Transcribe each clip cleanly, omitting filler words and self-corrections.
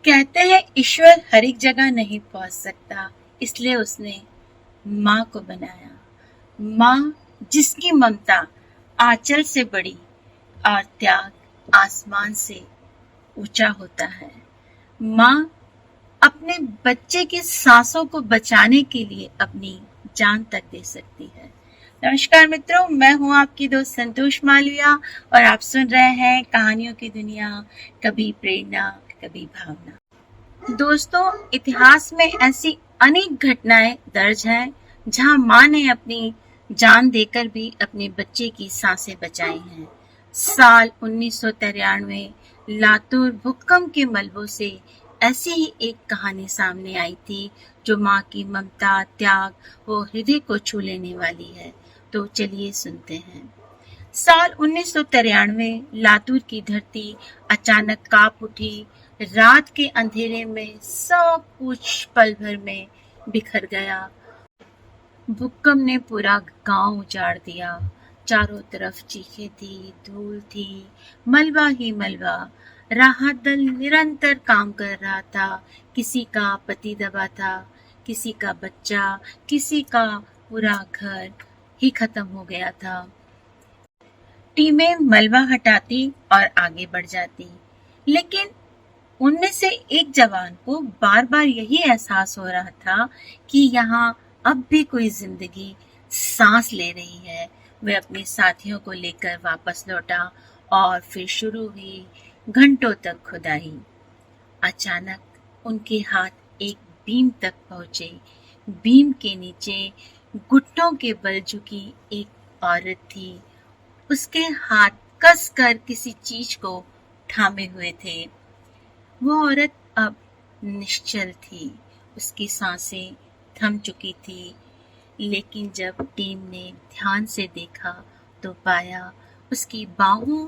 कहते हैं ईश्वर हर एक जगह नहीं पहुंच सकता, इसलिए उसने माँ को बनाया। माँ जिसकी ममता आंचल से बड़ी और त्याग आसमान से ऊंचा होता है। माँ अपने बच्चे की सांसों को बचाने के लिए अपनी जान तक दे सकती है। नमस्कार मित्रों, मैं हूँ आपकी दोस्त संतोष मालविया और आप सुन रहे हैं कहानियों की दुनिया, कभी प्रेरणा कभी भावना। दोस्तों, इतिहास में ऐसी अनेक घटनाएं दर्ज हैं जहां माँ ने अपनी जान देकर भी अपने बच्चे की सांसें बचाई हैं। साल 1993 लातूर भूकंप के मलबों से ऐसी ही एक कहानी सामने आई थी जो माँ की ममता, त्याग व हृदय को छू लेने वाली है। तो चलिए सुनते हैं। साल 1993 लातूर की धरती अचानक कांप उठी। रात के अंधेरे में सब कुछ पल भर में बिखर गया। भूकंप ने पूरा गांव उजाड़ दिया। चारों तरफ चीखें थी, धूल थी, मलबा ही मलबा। राहत दल निरंतर काम कर रहा था। किसी का पति दबा था, किसी का बच्चा, किसी का पूरा घर ही खत्म हो गया था। टीमें मलबा हटाती और आगे बढ़ जाती, लेकिन उनमें से एक जवान को बार बार यही एहसास हो रहा था कि यहाँ अब भी कोई जिंदगी सांस ले रही है। वह अपने साथियों को लेकर वापस लौटा और फिर शुरू हुई घंटों तक खुदाई। अचानक उनके हाथ एक बीम तक पहुंचे। बीम के नीचे घुटनों के बल झुकी एक औरत थी। उसके हाथ कस कर किसी चीज को थामे हुए थे। वो औरत अब निश्चल थी, उसकी सांसें थम चुकी थी। लेकिन जब टीम ने ध्यान से देखा तो पाया उसकी बाहों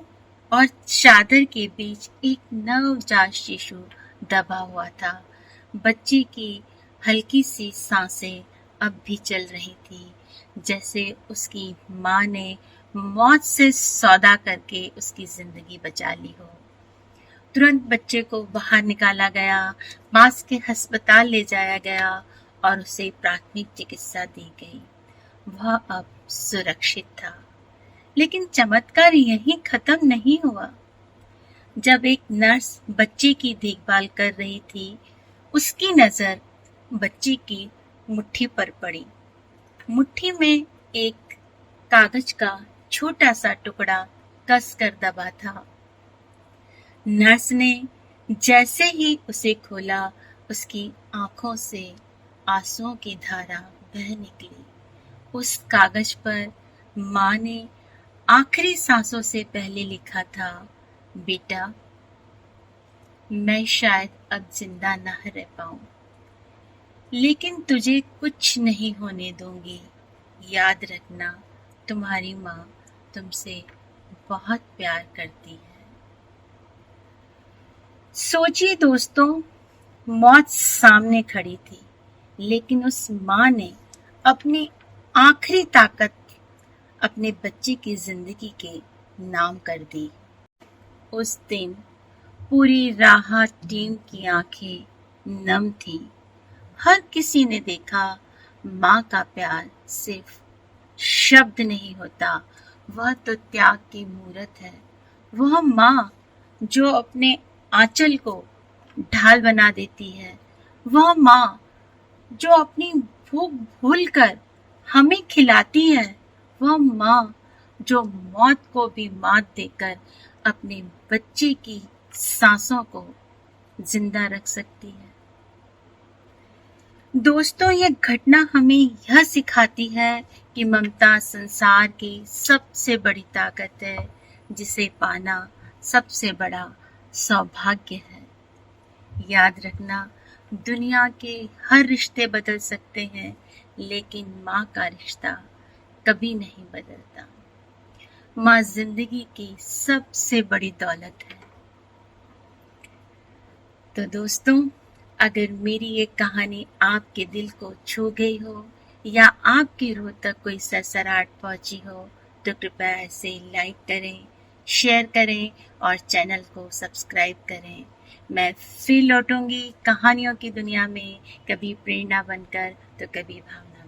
और चादर के बीच एक नवजात शिशु दबा हुआ था। बच्चे की हल्की सी सांसें अब भी चल रही थी, जैसे उसकी माँ ने मौत से सौदा करके उसकी जिंदगी बचा ली हो। तुरंत बच्चे को बाहर निकाला गया, पास के अस्पताल ले जाया गया और उसे प्राथमिक चिकित्सा दी गई। वह अब सुरक्षित था। लेकिन चमत्कार यहीं खत्म नहीं हुआ। जब एक नर्स बच्चे की देखभाल कर रही थी, उसकी नजर बच्चे की मुट्ठी पर पड़ी। मुट्ठी में एक कागज का छोटा सा टुकड़ा कस कर दबा था। नर्स ने जैसे ही उसे खोला, उसकी आंखों से आंसुओं की धारा बह निकली। उस कागज पर माँ ने आखिरी सांसों से पहले लिखा था, बेटा, मैं शायद अब जिंदा न रह पाऊं, लेकिन तुझे कुछ नहीं होने दूंगी। याद रखना, तुम्हारी माँ तुमसे बहुत प्यार करती है। सोचिए दोस्तों, मौत सामने खड़ी थी, लेकिन उस माँ ने अपनी आखिरी ताकत अपने बच्चे की जिंदगी के नाम कर दी। उस दिन पूरी राहत टीम की आंखें नम थी। हर किसी ने देखा माँ का प्यार सिर्फ शब्द नहीं होता, वह तो त्याग की मूरत है। वह माँ जो अपने आंचल को ढाल बना देती है, वह माँ जो अपनी भूख भूल कर हमें खिलाती है, वह माँ जो मौत को भी मात देकर अपने बच्चे की सांसों को जिंदा रख सकती है। दोस्तों, ये घटना हमें यह सिखाती है कि ममता संसार की सबसे बड़ी ताकत है, जिसे पाना सबसे बड़ा सौभाग्य है। याद रखना, दुनिया के हर रिश्ते बदल सकते हैं, लेकिन माँ का रिश्ता कभी नहीं बदलता। माँ जिंदगी की सबसे बड़ी दौलत है। तो दोस्तों, अगर मेरी ये कहानी आपके दिल को छू गई हो या आपकी रूह तक कोई सरसराहट पहुंची हो, तो कृपया इसे लाइक करें, शेयर करें और चैनल को सब्सक्राइब करें। मैं फिर लौटूंगी कहानियों की दुनिया में, कभी प्रेरणा बनकर तो कभी भावना।